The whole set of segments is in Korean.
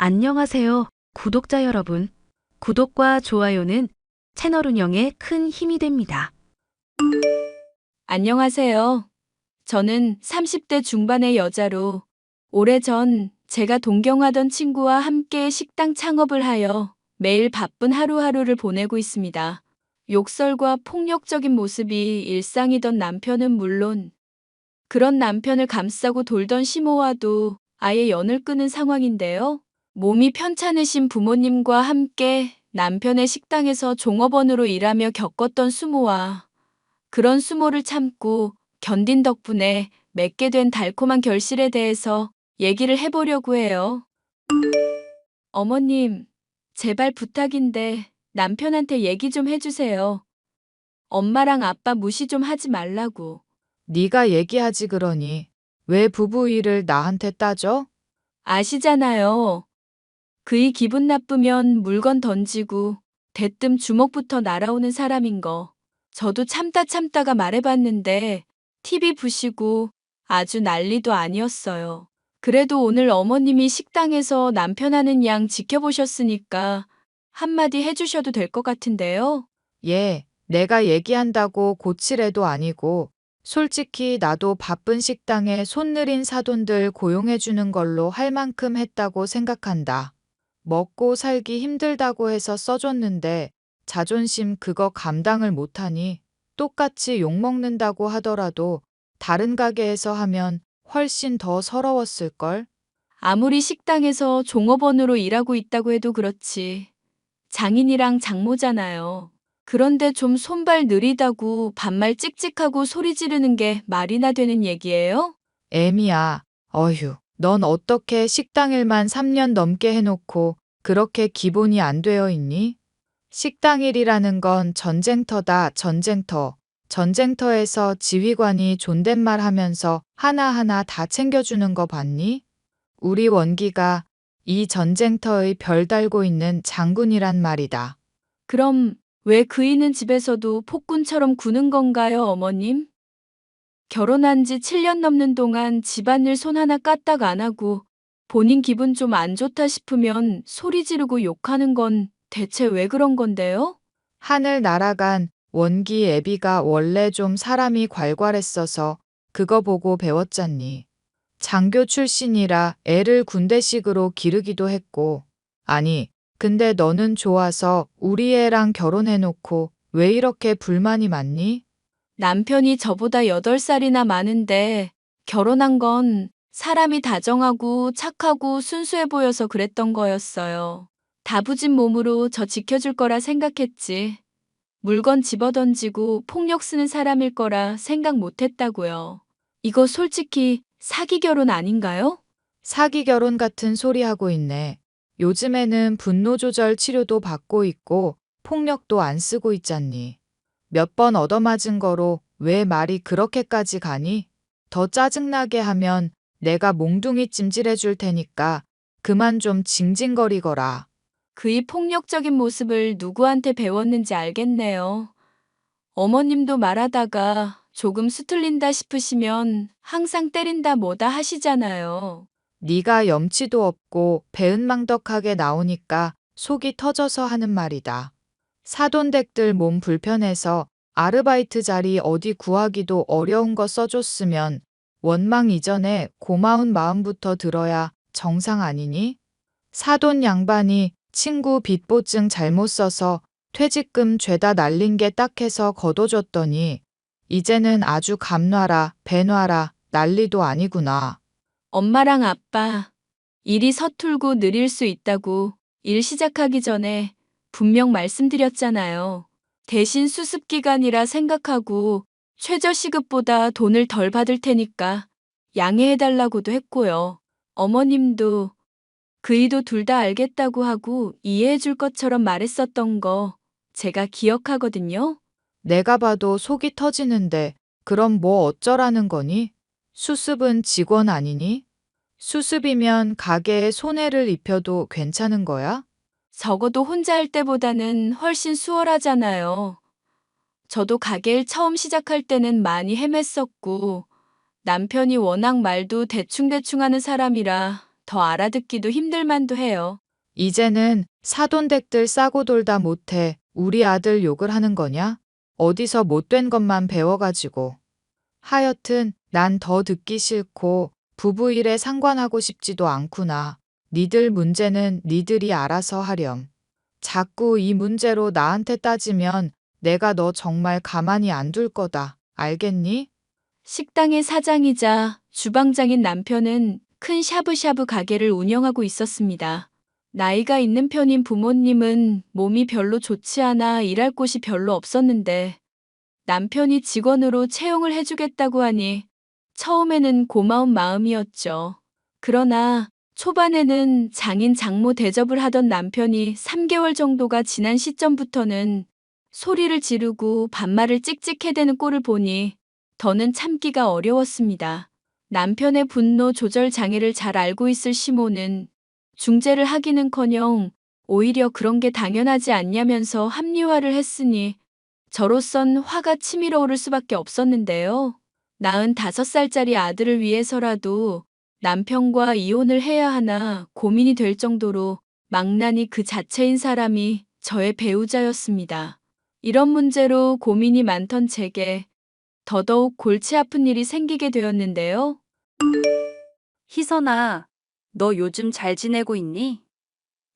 안녕하세요, 구독자 여러분. 구독과 좋아요는 채널 운영에 큰 힘이 됩니다. 안녕하세요. 저는 30대 중반의 여자로 오래전 제가 동경하던 친구와 함께 식당 창업을 하여 매일 바쁜 하루하루를 보내고 있습니다. 욕설과 폭력적인 모습이 일상이던 남편은 물론 그런 남편을 감싸고 돌던 시모와도 아예 연을 끊은 상황인데요. 몸이 편찮으신 부모님과 함께 남편의 식당에서 종업원으로 일하며 겪었던 수모와 그런 수모를 참고 견딘 덕분에 맺게 된 달콤한 결실에 대해서 얘기를 해보려고 해요. 어머님, 제발 부탁인데 남편한테 얘기 좀 해주세요. 엄마랑 아빠 무시 좀 하지 말라고. 네가 얘기하지 그러니 왜 부부 일을 나한테 따져? 아시잖아요. 그이 기분 나쁘면 물건 던지고 대뜸 주먹부터 날아오는 사람인 거. 저도 참다가 말해봤는데 TV 부시고 아주 난리도 아니었어요. 그래도 오늘 어머님이 식당에서 남편 하는 양 지켜보셨으니까 한마디 해주셔도 될 것 같은데요. 얘, 내가 얘기한다고 고칠 애도 아니고 솔직히 나도 바쁜 식당에 손 느린 사돈들 고용해주는 걸로 할 만큼 했다고 생각한다. 먹고 살기 힘들다고 해서 써줬는데 자존심 그거 감당을 못하니 똑같이 욕먹는다고 하더라도 다른 가게에서 하면 훨씬 더 서러웠을걸? 아무리 식당에서 종업원으로 일하고 있다고 해도 그렇지. 장인이랑 장모잖아요. 그런데 좀 손발 느리다고 반말 찍찍하고 소리 지르는 게 말이나 되는 얘기예요? 애미야, 어휴, 넌 어떻게 식당 일만 3년 넘게 해놓고 그렇게 기본이 안 되어 있니? 식당 일이라는 건 전쟁터다, 전쟁터. 전쟁터에서 지휘관이 존댓말 하면서 하나하나 다 챙겨주는 거 봤니? 우리 원기가 이 전쟁터의 별 달고 있는 장군이란 말이다. 그럼 왜 그이는 집에서도 폭군처럼 구는 건가요, 어머님? 결혼한 지 7년 넘는 동안 집안일 손 하나 까딱 안 하고 본인 기분 좀 안 좋다 싶으면 소리 지르고 욕하는 건 대체 왜 그런 건데요? 하늘 날아간 원기 애비가 원래 좀 사람이 괄괄했어서 그거 보고 배웠잖니. 장교 출신이라 애를 군대식으로 기르기도 했고. 아니, 근데 너는 좋아서 우리 애랑 결혼해놓고 왜 이렇게 불만이 많니? 남편이 저보다 8살이나 많은데 결혼한 건 사람이 다정하고 착하고 순수해 보여서 그랬던 거였어요. 다부진 몸으로 저 지켜줄 거라 생각했지. 물건 집어던지고 폭력 쓰는 사람일 거라 생각 못 했다고요. 이거 솔직히 사기 결혼 아닌가요? 사기 결혼 같은 소리 하고 있네. 요즘에는 분노 조절 치료도 받고 있고 폭력도 안 쓰고 있잖니. 몇 번 얻어맞은 거로 왜 말이 그렇게까지 가니? 더 짜증나게 하면 내가 몽둥이 찜질해 줄 테니까 그만 좀 징징거리거라. 그이 폭력적인 모습을 누구한테 배웠는지 알겠네요. 어머님도 말하다가 조금 수틀린다 싶으시면 항상 때린다 뭐다 하시잖아요. 네가 염치도 없고 배은망덕하게 나오니까 속이 터져서 하는 말이다. 사돈댁들 몸 불편해서 아르바이트 자리 어디 구하기도 어려운 거 써줬으면 원망 이전에 고마운 마음부터 들어야 정상 아니니? 사돈 양반이 친구 빚보증 잘못 써서 퇴직금 죄다 날린 게 딱해서 거둬줬더니 이제는 아주 감놔라 배놔라 난리도 아니구나. 엄마랑 아빠, 일이 서툴고 느릴 수 있다고 일 시작하기 전에 분명 말씀드렸잖아요. 대신 수습기간이라 생각하고 최저시급보다 돈을 덜 받을 테니까 양해해달라고도 했고요. 어머님도 그이도 둘 다 알겠다고 하고 이해해줄 것처럼 말했었던 거 제가 기억하거든요. 내가 봐도 속이 터지는데 그럼 뭐 어쩌라는 거니? 수습은 직원 아니니? 수습이면 가게에 손해를 입혀도 괜찮은 거야? 적어도 혼자 할 때보다는 훨씬 수월하잖아요. 저도 가게를 처음 시작할 때는 많이 헤맸었고 남편이 워낙 말도 대충대충 하는 사람이라 더 알아듣기도 힘들만도 해요. 이제는 사돈댁들 싸고 돌다 못해 우리 아들 욕을 하는 거냐? 어디서 못된 것만 배워가지고. 하여튼 난 더 듣기 싫고 부부 일에 상관하고 싶지도 않구나. 니들 문제는 니들이 알아서 하렴. 자꾸 이 문제로 나한테 따지면 내가 너 정말 가만히 안 둘 거다. 알겠니? 식당의 사장이자 주방장인 남편은 큰 샤브샤브 가게를 운영하고 있었습니다. 나이가 있는 편인 부모님은 몸이 별로 좋지 않아 일할 곳이 별로 없었는데 남편이 직원으로 채용을 해주겠다고 하니 처음에는 고마운 마음이었죠. 그러나 초반에는 장인 장모 대접을 하던 남편이 3개월 정도가 지난 시점부터는 소리를 지르고 반말을 찍찍해대는 꼴을 보니 더는 참기가 어려웠습니다. 남편의 분노 조절 장애를 잘 알고 있을 시모는 중재를 하기는커녕 오히려 그런 게 당연하지 않냐면서 합리화를 했으니 저로선 화가 치밀어 오를 수밖에 없었는데요. 45살짜리 아들을 위해서라도 남편과 이혼을 해야 하나 고민이 될 정도로 망나니 그 자체인 사람이 저의 배우자였습니다. 이런 문제로 고민이 많던 제게 더더욱 골치 아픈 일이 생기게 되었는데요. 희선아, 너 요즘 잘 지내고 있니?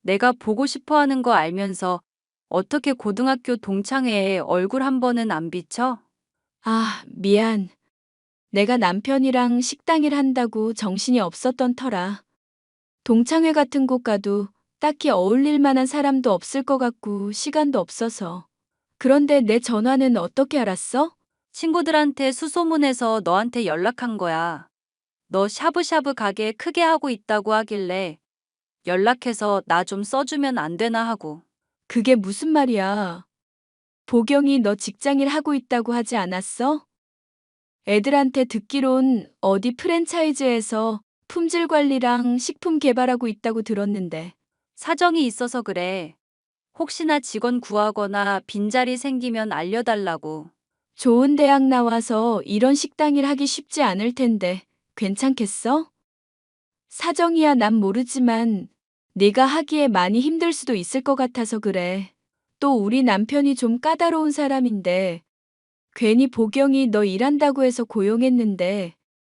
내가 보고 싶어 하는 거 알면서 어떻게 고등학교 동창회에 얼굴 한 번은 안 비쳐? 아, 미안. 내가 남편이랑 식당 일 한다고 정신이 없었던 터라. 동창회 같은 곳 가도 딱히 어울릴 만한 사람도 없을 것 같고 시간도 없어서. 그런데 내 전화는 어떻게 알았어? 친구들한테 수소문해서 너한테 연락한 거야. 너 샤브샤브 가게 크게 하고 있다고 하길래 연락해서 나 좀 써주면 안 되나 하고. 그게 무슨 말이야? 보경이 너 직장일 하고 있다고 하지 않았어? 애들한테 듣기론 어디 프랜차이즈에서 품질 관리랑 식품 개발하고 있다고 들었는데. 사정이 있어서 그래. 혹시나 직원 구하거나 빈자리 생기면 알려달라고. 좋은 대학 나와서 이런 식당 일 하기 쉽지 않을 텐데 괜찮겠어? 사정이야 난 모르지만 네가 하기에 많이 힘들 수도 있을 것 같아서 그래. 또 우리 남편이 좀 까다로운 사람인데 괜히 보경이 너 일한다고 해서 고용했는데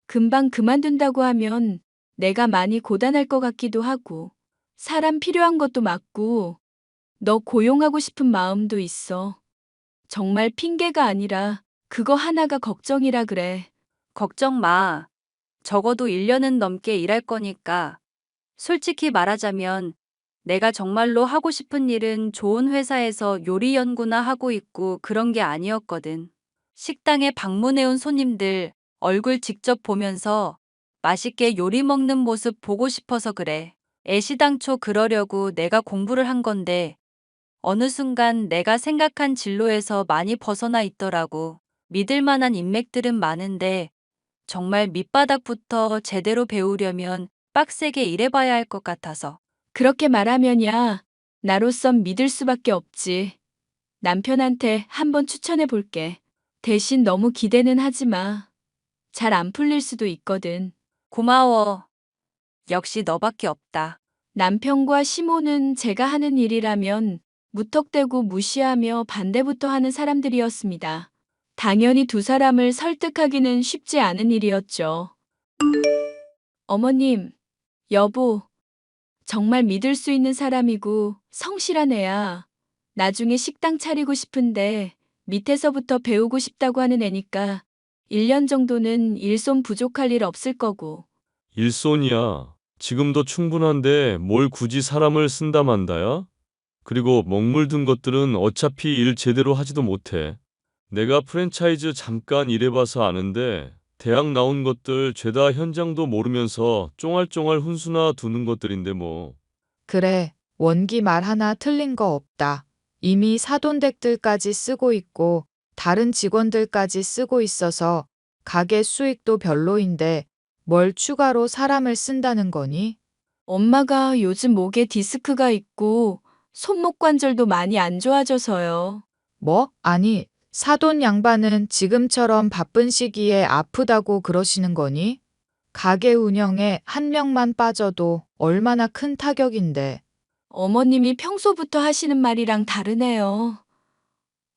금방 그만둔다고 하면 내가 많이 고단할 것 같기도 하고 사람 필요한 것도 맞고 너 고용하고 싶은 마음도 있어. 정말 핑계가 아니라 그거 하나가 걱정이라 그래. 걱정 마. 적어도 1년은 넘게 일할 거니까. 솔직히 말하자면 내가 정말로 하고 싶은 일은 좋은 회사에서 요리 연구나 하고 있고 그런 게 아니었거든. 식당에 방문해온 손님들 얼굴 직접 보면서 맛있게 요리 먹는 모습 보고 싶어서 그래. 애시당초 그러려고 내가 공부를 한 건데 어느 순간 내가 생각한 진로에서 많이 벗어나 있더라고. 믿을 만한 인맥들은 많은데 정말 밑바닥부터 제대로 배우려면 빡세게 일해봐야 할 것 같아서. 그렇게 말하면야 나로선 믿을 수밖에 없지. 남편한테 한번 추천해 볼게. 대신 너무 기대는 하지 마. 잘 안 풀릴 수도 있거든. 고마워. 역시 너밖에 없다. 남편과 시모는 제가 하는 일이라면 무턱대고 무시하며 반대부터 하는 사람들이었습니다. 당연히 두 사람을 설득하기는 쉽지 않은 일이었죠. 어머님, 여보, 정말 믿을 수 있는 사람이고 성실한 애야. 나중에 식당 차리고 싶은데 밑에서부터 배우고 싶다고 하는 애니까 1년 정도는 일손 부족할 일 없을 거고. 일손이야. 지금도 충분한데 뭘 굳이 사람을 쓴다 만다야? 그리고 먹물 든 것들은 어차피 일 제대로 하지도 못해. 내가 프랜차이즈 잠깐 일해봐서 아는데 대학 나온 것들 죄다 현장도 모르면서 쫑알쫑알 훈수나 두는 것들인데 뭐. 그래, 원기 말 하나 틀린 거 없다. 이미 사돈댁들까지 쓰고 있고 다른 직원들까지 쓰고 있어서 가게 수익도 별로인데 뭘 추가로 사람을 쓴다는 거니? 엄마가 요즘 목에 디스크가 있고 손목 관절도 많이 안 좋아져서요. 뭐? 아니, 사돈 양반은 지금처럼 바쁜 시기에 아프다고 그러시는 거니? 가게 운영에 한 명만 빠져도 얼마나 큰 타격인데. 어머님이 평소부터 하시는 말이랑 다르네요.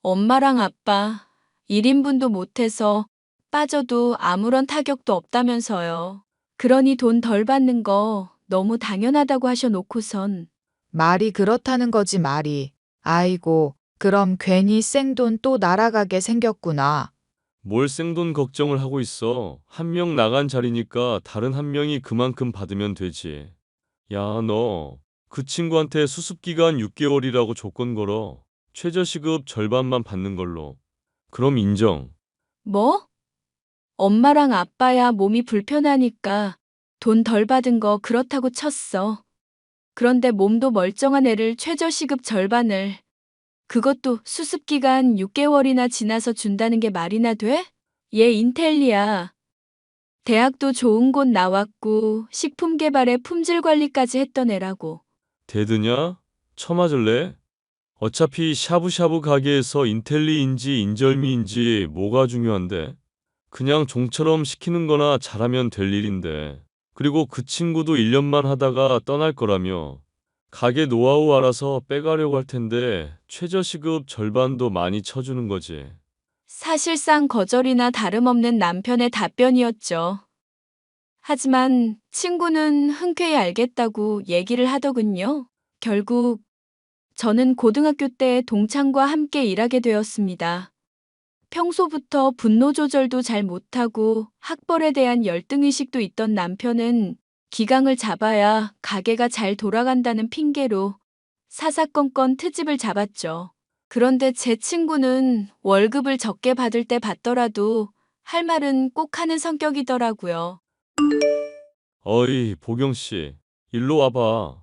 엄마랑 아빠 1인분도 못해서 빠져도 아무런 타격도 없다면서요. 그러니 돈 덜 받는 거 너무 당연하다고 하셔놓고선 말이 그렇다는 거지 말이. 아이고, 그럼 괜히 생돈 또 날아가게 생겼구나. 뭘 생돈 걱정을 하고 있어. 한 명 나간 자리니까 다른 한 명이 그만큼 받으면 되지. 야, 너 그 친구한테 수습기간 6개월이라고 조건 걸어. 최저시급 절반만 받는 걸로. 그럼 인정. 뭐? 엄마랑 아빠야 몸이 불편하니까 돈 덜 받은 거 그렇다고 쳤어. 그런데 몸도 멀쩡한 애를 최저시급 절반을 그것도 수습기간 6개월이나 지나서 준다는 게 말이나 돼? 얘 인텔리야. 대학도 좋은 곳 나왔고 식품 개발에 품질 관리까지 했던 애라고. 대드냐? 처맞을래? 어차피 샤브샤브 가게에서 인텔리인지 인절미인지 뭐가 중요한데? 그냥 종처럼 시키는 거나 잘하면 될 일인데. 그리고 그 친구도 1년만 하다가 떠날 거라며. 가게 노하우 알아서 빼가려고 할 텐데 최저시급 절반도 많이 쳐주는 거지. 사실상 거절이나 다름없는 남편의 답변이었죠. 하지만 친구는 흔쾌히 알겠다고 얘기를 하더군요. 결국 저는 고등학교 때 동창과 함께 일하게 되었습니다. 평소부터 분노 조절도 잘 못하고 학벌에 대한 열등의식도 있던 남편은 기강을 잡아야 가게가 잘 돌아간다는 핑계로 사사건건 트집을 잡았죠. 그런데 제 친구는 월급을 적게 받을 때 받더라도 할 말은 꼭 하는 성격이더라고요. 어이, 보경씨. 일로 와봐.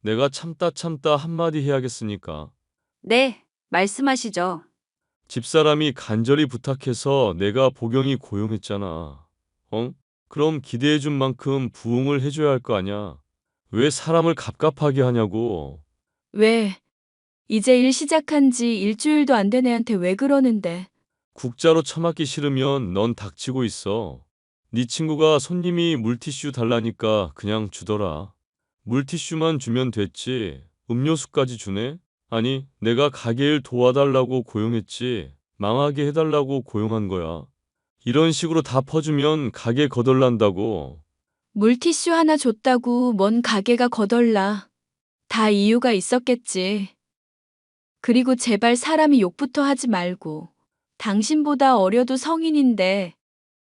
내가 참다 한마디 해야겠으니까. 네, 말씀하시죠. 집사람이 간절히 부탁해서 내가 보경이 고용했잖아. 어? 그럼 기대해준 만큼 부응을 해줘야 할 거 아냐? 왜 사람을 갑갑하게 하냐고. 왜? 이제 일 시작한 지 일주일도 안 된 애한테 왜 그러는데? 국자로 처맞기 싫으면 넌 닥치고 있어. 네 친구가 손님이 물티슈 달라니까 그냥 주더라. 물티슈만 주면 됐지. 음료수까지 주네? 아니, 내가 가게 일 도와달라고 고용했지. 망하게 해달라고 고용한 거야. 이런 식으로 다 퍼주면 가게 거덜난다고. 물티슈 하나 줬다고 뭔 가게가 거덜나. 다 이유가 있었겠지. 그리고 제발 사람이 욕부터 하지 말고. 당신보다 어려도 성인인데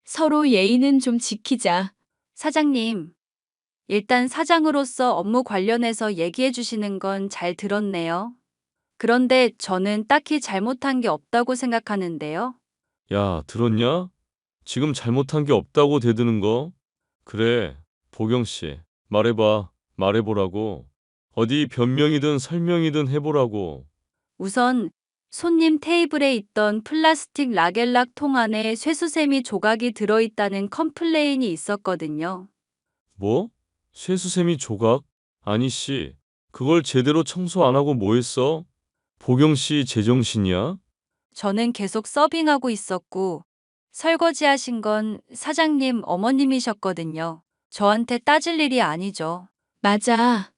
서로 예의는 좀 지키자. 사장님, 일단 사장으로서 업무 관련해서 얘기해 주시는 건 잘 들었네요. 그런데 저는 딱히 잘못한 게 없다고 생각하는데요. 야, 들었냐? 지금 잘못한 게 없다고 대드는 거? 그래, 보경씨. 말해보라고. 어디 변명이든 설명이든 해보라고. 우선 손님 테이블에 있던 플라스틱 라겔락 통 안에 쇠수세미 조각이 들어있다는 컴플레인이 있었거든요. 뭐? 쇠수세미 조각? 아니 씨, 그걸 제대로 청소 안 하고 뭐 했어? 보경씨 제정신이야? 저는 계속 서빙하고 있었고 설거지 하신 건 사장님 어머님이셨거든요. 저한테 따질 일이 아니죠. 맞아.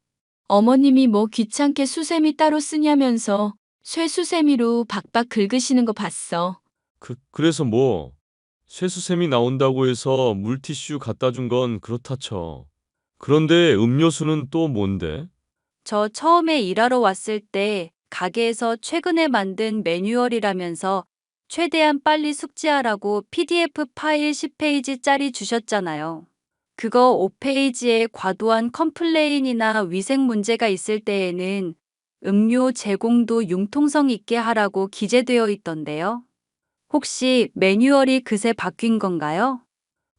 어머님이 뭐 귀찮게 수세미 따로 쓰냐면서 쇠수세미로 박박 긁으시는 거 봤어. 그래서 뭐? 쇠수세미 나온다고 해서 물티슈 갖다 준 건 그렇다 쳐. 그런데 음료수는 또 뭔데? 저 처음에 일하러 왔을 때 가게에서 최근에 만든 매뉴얼이라면서 최대한 빨리 숙지하라고 PDF 파일 10페이지짜리 주셨잖아요. 그거 5페이지에 과도한 컴플레인이나 위생 문제가 있을 때에는 음료 제공도 융통성 있게 하라고 기재되어 있던데요. 혹시 매뉴얼이 그새 바뀐 건가요?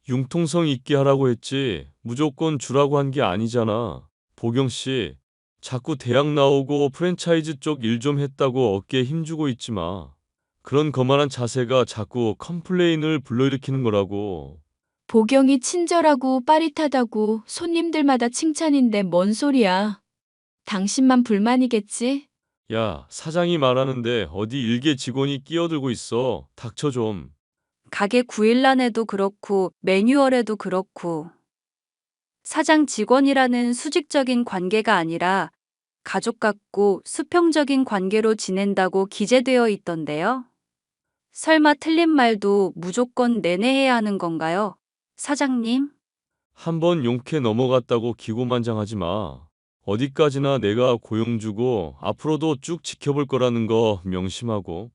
융통성 있게 하라고 했지. 무조건 주라고 한 게 아니잖아. 보경씨, 자꾸 대학 나오고 프랜차이즈 쪽 일 좀 했다고 어깨에 힘주고 있지 마. 그런 거만한 자세가 자꾸 컴플레인을 불러일으키는 거라고. 보경이 친절하고 빠릿하다고 손님들마다 칭찬인데 뭔 소리야. 당신만 불만이겠지? 야, 사장이 말하는데 어디 일개 직원이 끼어들고 있어. 닥쳐 좀. 가게 구일란에도 그렇고 매뉴얼에도 그렇고 사장 직원이라는 수직적인 관계가 아니라 가족 같고 수평적인 관계로 지낸다고 기재되어 있던데요. 설마 틀린 말도 무조건 내내해야 하는 건가요? 사장님? 한번 용케 넘어갔다고 기고만장하지 마. 어디까지나 내가 고용 주고 앞으로도 쭉 지켜볼 거라는 거 명심하고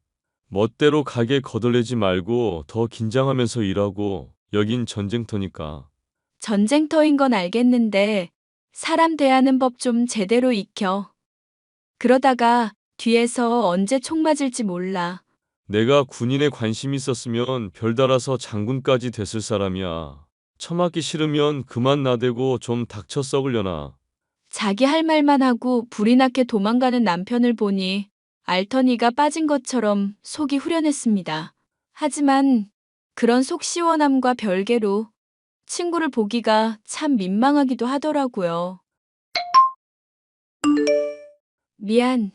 멋대로 가게 거덜내지 말고 더 긴장하면서 일하고 여긴 전쟁터니까. 전쟁터인 건 알겠는데 사람 대하는 법 좀 제대로 익혀. 그러다가 뒤에서 언제 총 맞을지 몰라. 내가 군인에 관심 있었으면 별달아서 장군까지 됐을 사람이야. 처맞기 싫으면 그만 나대고 좀 닥쳐 썩으려나. 자기 할 말만 하고 불이 나게 도망가는 남편을 보니 알터니가 빠진 것처럼 속이 후련했습니다. 하지만 그런 속 시원함과 별개로 친구를 보기가 참 민망하기도 하더라고요. 미안.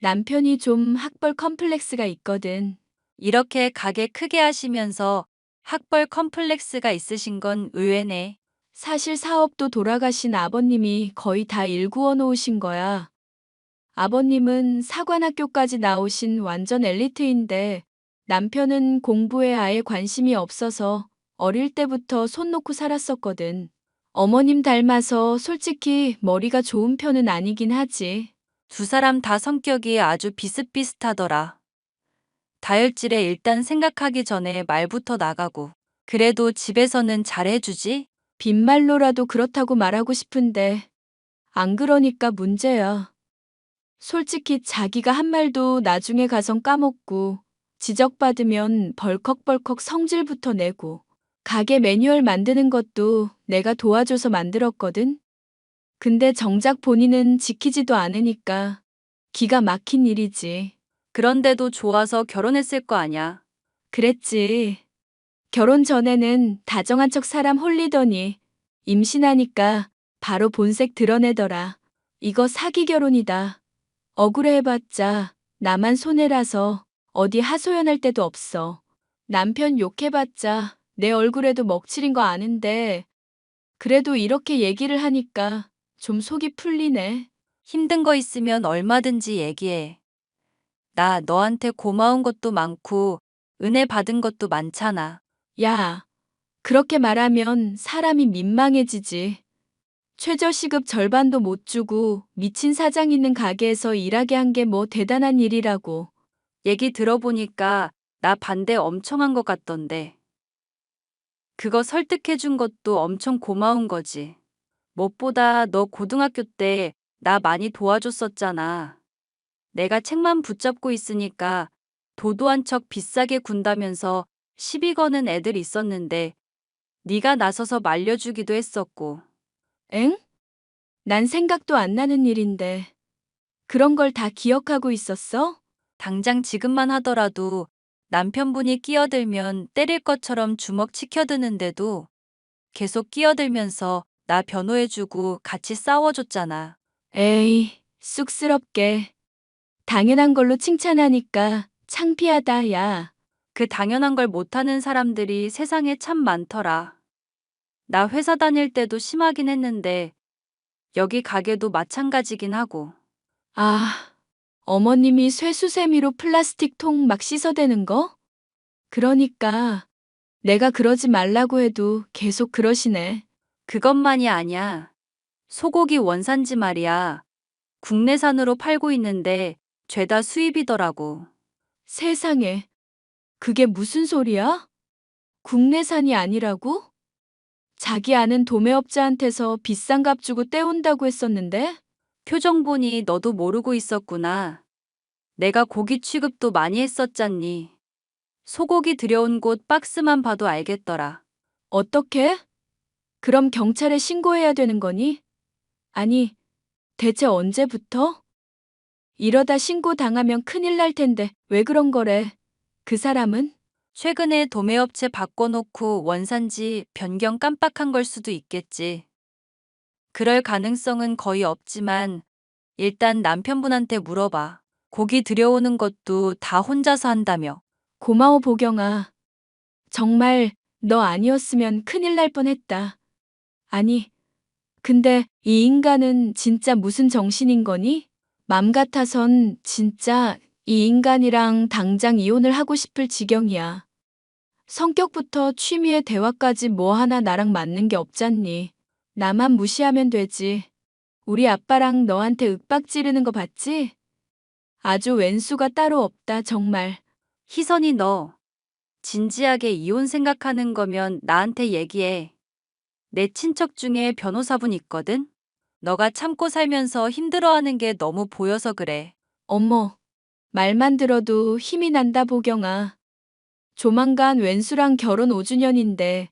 남편이 좀 학벌 컴플렉스가 있거든. 이렇게 가게 크게 하시면서 학벌 컴플렉스가 있으신 건 의외네. 사실 사업도 돌아가신 아버님이 거의 다 일구어 놓으신 거야. 아버님은 사관학교까지 나오신 완전 엘리트인데 남편은 공부에 아예 관심이 없어서 어릴 때부터 손 놓고 살았었거든. 어머님 닮아서 솔직히 머리가 좋은 편은 아니긴 하지. 두 사람 다 성격이 아주 비슷비슷하더라. 다혈질에 일단 생각하기 전에 말부터 나가고. 그래도 집에서는 잘해주지? 빈말로라도 그렇다고 말하고 싶은데 안 그러니까 문제야. 솔직히 자기가 한 말도 나중에 가선 까먹고 지적받으면 벌컥벌컥 성질부터 내고 가게 매뉴얼 만드는 것도 내가 도와줘서 만들었거든. 근데 정작 본인은 지키지도 않으니까 기가 막힌 일이지. 그런데도 좋아서 결혼했을 거 아냐. 그랬지. 결혼 전에는 다정한 척 사람 홀리더니 임신하니까 바로 본색 드러내더라. 이거 사기 결혼이다. 억울해해봤자 나만 손해라서 어디 하소연할 데도 없어. 남편 욕해봤자 내 얼굴에도 먹칠인 거 아는데 그래도 이렇게 얘기를 하니까 좀 속이 풀리네. 힘든 거 있으면 얼마든지 얘기해. 나 너한테 고마운 것도 많고 은혜 받은 것도 많잖아. 야, 그렇게 말하면 사람이 민망해지지. 최저시급 절반도 못 주고 미친 사장 있는 가게에서 일하게 한 게 뭐 대단한 일이라고. 얘기 들어보니까 나 반대 엄청 한 것 같던데. 그거 설득해 준 것도 엄청 고마운 거지. 무엇보다 너 고등학교 때 나 많이 도와줬었잖아. 내가 책만 붙잡고 있으니까 도도한 척 비싸게 군다면서 시비 거는 애들 있었는데 네가 나서서 말려주기도 했었고. 엥? 난 생각도 안 나는 일인데. 그런 걸 다 기억하고 있었어? 당장 지금만 하더라도 남편분이 끼어들면 때릴 것처럼 주먹 치켜드는데도 계속 끼어들면서 나 변호해주고 같이 싸워줬잖아. 에이, 쑥스럽게. 당연한 걸로 칭찬하니까 창피하다, 야. 그 당연한 걸 못하는 사람들이 세상에 참 많더라. 나 회사 다닐 때도 심하긴 했는데 여기 가게도 마찬가지긴 하고. 아, 어머님이 쇠수세미로 플라스틱 통 막 씻어대는 거? 그러니까 내가 그러지 말라고 해도 계속 그러시네. 그것만이 아니야. 소고기 원산지 말이야. 국내산으로 팔고 있는데 죄다 수입이더라고. 세상에, 그게 무슨 소리야? 국내산이 아니라고? 자기 아는 도매업자한테서 비싼 값 주고 떼온다고 했었는데? 표정 보니 너도 모르고 있었구나. 내가 고기 취급도 많이 했었잖니. 소고기 들여온 곳 박스만 봐도 알겠더라. 어떻게? 그럼 경찰에 신고해야 되는 거니? 아니, 대체 언제부터? 이러다 신고 당하면 큰일 날 텐데 왜 그런 거래? 그 사람은? 최근에 도매업체 바꿔놓고 원산지 변경 깜빡한 걸 수도 있겠지. 그럴 가능성은 거의 없지만 일단 남편분한테 물어봐. 고기 들여오는 것도 다 혼자서 한다며. 고마워, 보경아. 정말 너 아니었으면 큰일 날 뻔했다. 아니, 근데 이 인간은 진짜 무슨 정신인 거니? 맘 같아선 진짜 이 인간이랑 당장 이혼을 하고 싶을 지경이야. 성격부터 취미에 대화까지 뭐 하나 나랑 맞는 게 없잖니. 나만 무시하면 되지. 우리 아빠랑 너한테 윽박 지르는 거 봤지? 아주 왼수가 따로 없다, 정말. 희선이 너 진지하게 이혼 생각하는 거면 나한테 얘기해. 내 친척 중에 변호사분 있거든? 너가 참고 살면서 힘들어하는 게 너무 보여서 그래. 어머, 말만 들어도 힘이 난다, 보경아. 조만간 왼수랑 결혼 5주년인데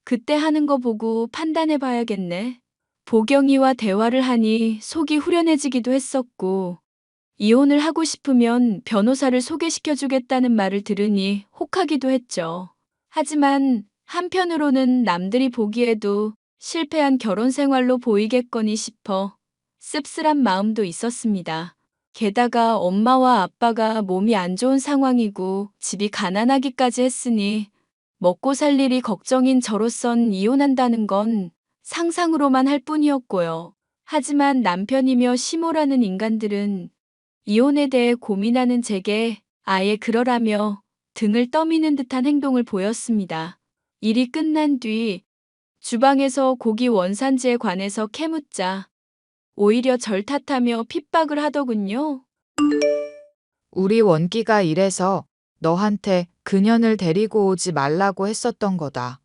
그때 하는 거 보고 판단해 봐야겠네. 보경이와 대화를 하니 속이 후련해지기도 했었고, 이혼을 하고 싶으면 변호사를 소개시켜 주겠다는 말을 들으니 혹하기도 했죠. 하지만 한편으로는 남들이 보기에도 실패한 결혼 생활로 보이겠거니 싶어 씁쓸한 마음도 있었습니다. 게다가 엄마와 아빠가 몸이 안 좋은 상황이고 집이 가난하기까지 했으니 먹고 살 일이 걱정인 저로선 이혼한다는 건 상상으로만 할 뿐이었고요. 하지만 남편이며 시모라는 인간들은 이혼에 대해 고민하는 제게 아예 그러라며 등을 떠미는 듯한 행동을 보였습니다. 일이 끝난 뒤 주방에서 고기 원산지에 관해서 캐묻자 오히려 절 탓하며 핍박을 하더군요. 우리 원기가 이래서 너한테 그년을 데리고 오지 말라고 했었던 거다.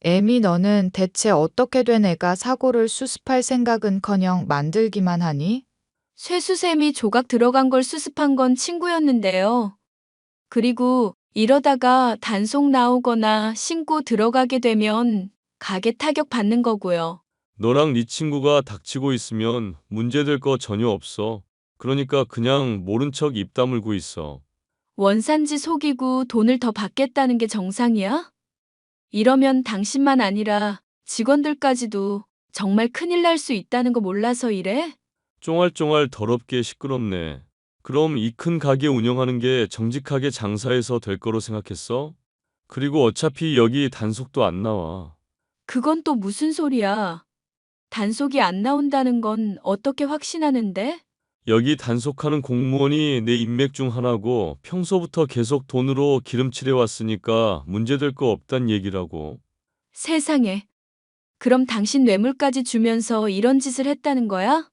애미 너는 대체 어떻게 된 애가 사고를 수습할 생각은커녕 만들기만 하니? 쇠수샘이 조각 들어간 걸 수습한 건 친구였는데요. 그리고 이러다가 단속 나오거나 신고 들어가게 되면 가게 타격 받는 거고요. 너랑 네 친구가 닥치고 있으면 문제될 거 전혀 없어. 그러니까 그냥 모른 척 입 다물고 있어. 원산지 속이고 돈을 더 받겠다는 게 정상이야? 이러면 당신만 아니라 직원들까지도 정말 큰일 날 수 있다는 거 몰라서 이래? 쫑알쫑알 더럽게 시끄럽네. 그럼 이 큰 가게 운영하는 게 정직하게 장사해서 될 거로 생각했어? 그리고 어차피 여기 단속도 안 나와. 그건 또 무슨 소리야? 단속이 안 나온다는 건 어떻게 확신하는데? 여기 단속하는 공무원이 내 인맥 중 하나고 평소부터 계속 돈으로 기름칠해 왔으니까 문제될 거 없단 얘기라고. 세상에. 그럼 당신 뇌물까지 주면서 이런 짓을 했다는 거야?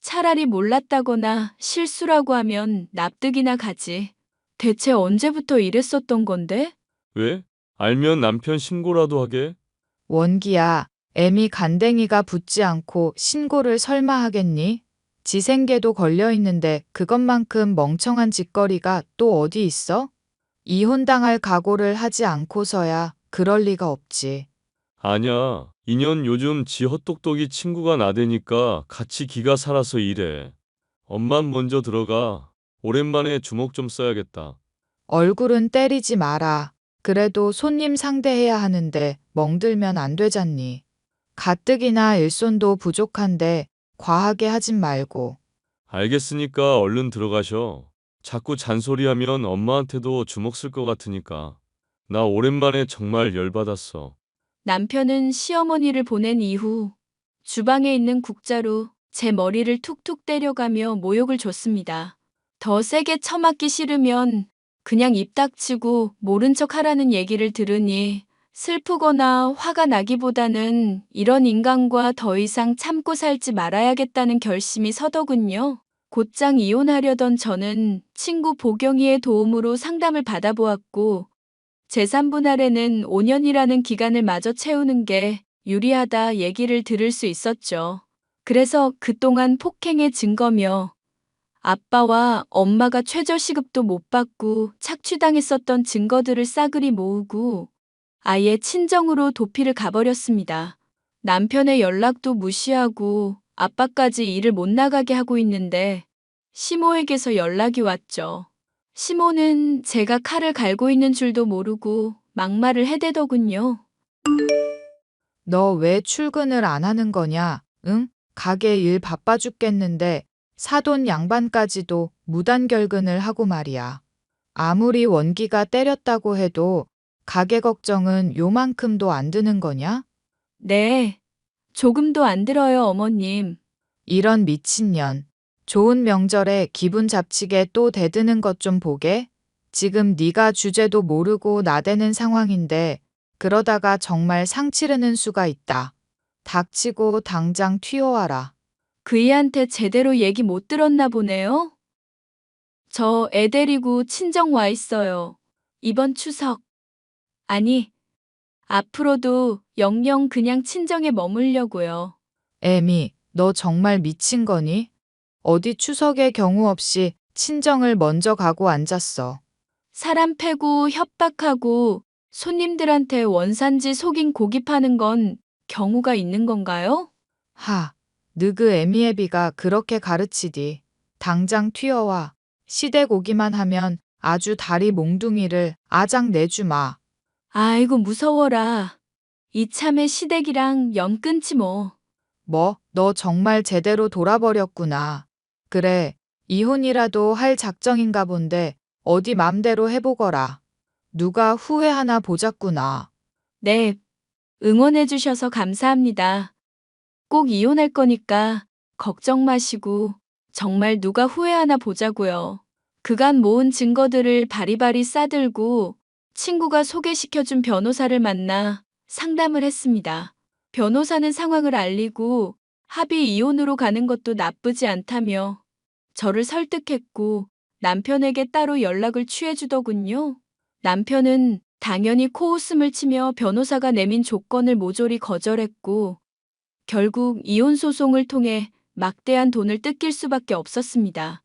차라리 몰랐다거나 실수라고 하면 납득이나 가지. 대체 언제부터 이랬었던 건데? 왜? 알면 남편 신고라도 하게? 원기야, 애미 간댕이가 붙지 않고 신고를 설마 하겠니? 지 생계도 걸려 있는데 그것만큼 멍청한 짓거리가 또 어디 있어? 이혼당할 각오를 하지 않고서야 그럴 리가 없지. 아냐. 인연 요즘 지 헛똑똑이 친구가 나대니까 같이 기가 살아서 이래. 엄만 먼저 들어가. 오랜만에 주먹 좀 써야겠다. 얼굴은 때리지 마라. 그래도 손님 상대해야 하는데 멍들면 안 되잖니. 가뜩이나 일손도 부족한데 과하게 하진 말고. 알겠으니까 얼른 들어가셔. 자꾸 잔소리하면 엄마한테도 주먹 쓸 것 같으니까. 나 오랜만에 정말 열받았어. 남편은 시어머니를 보낸 이후 주방에 있는 국자로 제 머리를 툭툭 때려가며 모욕을 줬습니다. 더 세게 처맞기 싫으면 그냥 입 닥치고 모른 척 하라는 얘기를 들으니 슬프거나 화가 나기보다는 이런 인간과 더 이상 참고 살지 말아야겠다는 결심이 서더군요. 곧장 이혼하려던 저는 친구 보경이의 도움으로 상담을 받아보았고 재산 분할에는 5년이라는 기간을 마저 채우는 게 유리하다 얘기를 들을 수 있었죠. 그래서 그동안 폭행의 증거며 아빠와 엄마가 최저시급도 못 받고 착취당했었던 증거들을 싸그리 모으고 아예 친정으로 도피를 가버렸습니다. 남편의 연락도 무시하고 아빠까지 일을 못 나가게 하고 있는데 시모에게서 연락이 왔죠. 시모는 제가 칼을 갈고 있는 줄도 모르고 막말을 해대더군요. 너 왜 출근을 안 하는 거냐? 응? 가게 일 바빠 죽겠는데 사돈 양반까지도 무단결근을 하고 말이야. 아무리 원기가 때렸다고 해도 가게 걱정은 요만큼도 안 드는 거냐? 네. 조금도 안 들어요, 어머님. 이런 미친년. 좋은 명절에 기분 잡치게 또 대드는 것 좀 보게. 지금 네가 주제도 모르고 나대는 상황인데 그러다가 정말 상 치르는 수가 있다. 닥치고 당장 튀어와라. 그이한테 제대로 얘기 못 들었나 보네요. 저 애 데리고 친정 와 있어요. 이번 추석. 아니, 앞으로도 영영 그냥 친정에 머물려고요. 애미, 너 정말 미친 거니? 어디 추석에 경우 없이 친정을 먼저 가고 앉았어. 사람 패고 협박하고 손님들한테 원산지 속인 고기 파는 건 경우가 있는 건가요? 하, 느그 애미애비가 그렇게 가르치디. 당장 튀어와. 시댁 오기만 하면 아주 다리 몽둥이를 아작 내주마. 아이고 무서워라. 이참에 시댁이랑 연 끊지 뭐. 뭐, 너 정말 제대로 돌아버렸구나. 그래, 이혼이라도 할 작정인가 본데 어디 맘대로 해보거라. 누가 후회하나 보자꾸나. 네, 응원해 주셔서 감사합니다. 꼭 이혼할 거니까 걱정 마시고 정말 누가 후회하나 보자고요. 그간 모은 증거들을 바리바리 싸들고 친구가 소개시켜준 변호사를 만나 상담을 했습니다. 변호사는 상황을 알리고 합의 이혼으로 가는 것도 나쁘지 않다며 저를 설득했고 남편에게 따로 연락을 취해주더군요. 남편은 당연히 코웃음을 치며 변호사가 내민 조건을 모조리 거절했고 결국 이혼 소송을 통해 막대한 돈을 뜯길 수밖에 없었습니다.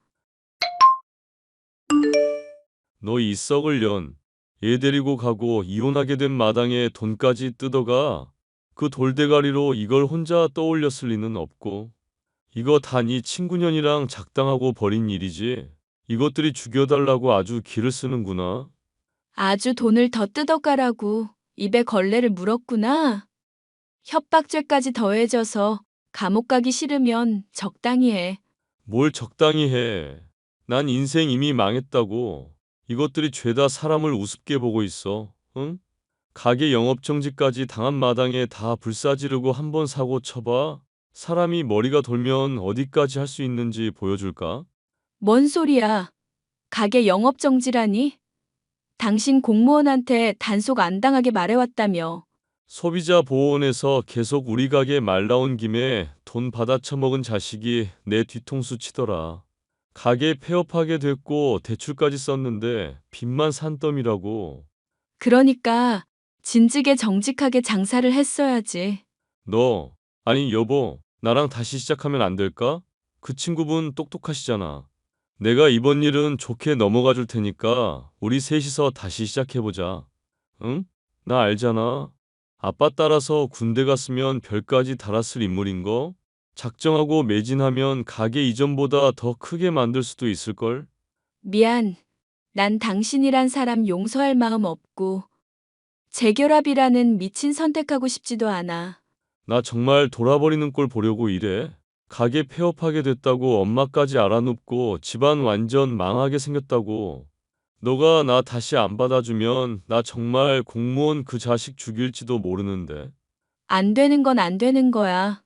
너 이 썩을 년. 얘 데리고 가고 이혼하게 된 마당에 돈까지 뜯어가. 그 돌대가리로 이걸 혼자 떠올렸을 리는 없고. 이거 다 네 친구년이랑 작당하고 벌인 일이지. 이것들이 죽여달라고 아주 기를 쓰는구나. 아주 돈을 더 뜯어가라고 입에 걸레를 물었구나. 협박죄까지 더해져서 감옥 가기 싫으면 적당히 해. 뭘 적당히 해. 난 인생 이미 망했다고. 이것들이 죄다 사람을 우습게 보고 있어. 응? 가게 영업정지까지 당한 마당에 다 불사지르고 한번 사고 쳐봐. 사람이 머리가 돌면 어디까지 할 수 있는지 보여줄까? 뭔 소리야. 가게 영업정지라니? 당신 공무원한테 단속 안 당하게 말해왔다며. 소비자 보호원에서 계속 우리 가게 말 나온 김에 돈 받아 처먹은 자식이 내 뒤통수 치더라. 가게 폐업하게 됐고 대출까지 썼는데 빚만 산더미라고. 그러니까 진즉에 정직하게 장사를 했어야지. 너, 아니 여보, 나랑 다시 시작하면 안 될까? 그 친구분 똑똑하시잖아. 내가 이번 일은 좋게 넘어가 줄 테니까 우리 셋이서 다시 시작해보자. 응? 나 알잖아. 아빠 따라서 군대 갔으면 별까지 달았을 인물인 거? 작정하고 매진하면 가게 이전보다 더 크게 만들 수도 있을걸? 미안. 난 당신이란 사람 용서할 마음 없고 재결합이라는 미친 선택하고 싶지도 않아. 나 정말 돌아버리는 꼴 보려고 이래. 가게 폐업하게 됐다고 엄마까지 알아눕고 집안 완전 망하게 생겼다고. 너가 나 다시 안 받아주면 나 정말 공무원 그 자식 죽일지도 모르는데. 안 되는 건 안 되는 거야.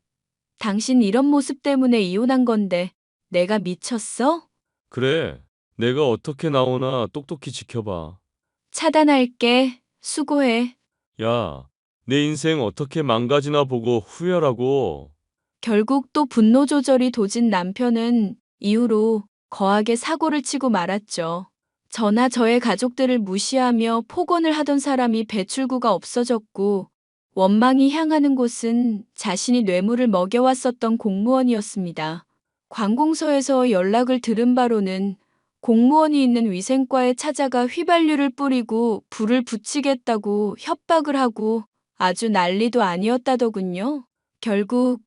당신 이런 모습 때문에 이혼한 건데 내가 미쳤어? 그래, 내가 어떻게 나오나 똑똑히 지켜봐. 차단할게. 수고해. 야, 내 인생 어떻게 망가지나 보고 후회하라고. 결국 또 분노 조절이 도진 남편은 이후로 거하게 사고를 치고 말았죠. 저나 저의 가족들을 무시하며 폭언을 하던 사람이 배출구가 없어졌고 원망이 향하는 곳은 자신이 뇌물을 먹여왔었던 공무원이었습니다. 관공서에서 연락을 들은 바로는 공무원이 있는 위생과에 찾아가 휘발유를 뿌리고 불을 붙이겠다고 협박을 하고 아주 난리도 아니었다더군요. 결국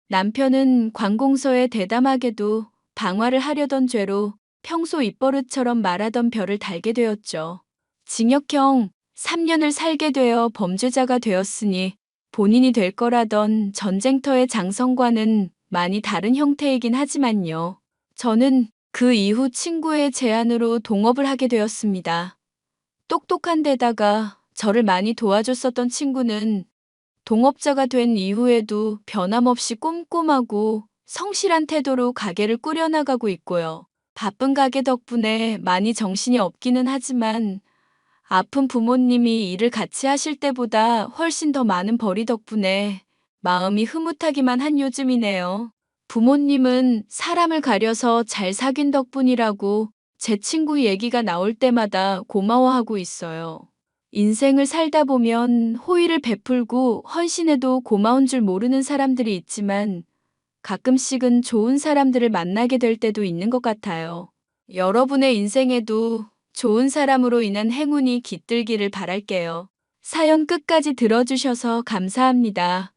남편은 관공서에 대담하게도 방화를 하려던 죄로 평소 입버릇처럼 말하던 별을 달게 되었죠. 징역형 3년을 살게 되어 범죄자가 되었으니 본인이 될 거라던 전쟁터의 장성과는 많이 다른 형태이긴 하지만요. 저는 그 이후 친구의 제안으로 동업을 하게 되었습니다. 똑똑한 데다가 저를 많이 도와줬었던 친구는 동업자가 된 이후에도 변함없이 꼼꼼하고 성실한 태도로 가게를 꾸려나가고 있고요. 바쁜 가게 덕분에 많이 정신이 없기는 하지만 아픈 부모님이 일을 같이 하실 때보다 훨씬 더 많은 벌이 덕분에 마음이 흐뭇하기만 한 요즘이네요. 부모님은 사람을 가려서 잘 사귄 덕분이라고 제 친구 얘기가 나올 때마다 고마워하고 있어요. 인생을 살다 보면 호의를 베풀고 헌신해도 고마운 줄 모르는 사람들이 있지만 가끔씩은 좋은 사람들을 만나게 될 때도 있는 것 같아요. 여러분의 인생에도 좋은 사람으로 인한 행운이 깃들기를 바랄게요. 사연 끝까지 들어주셔서 감사합니다.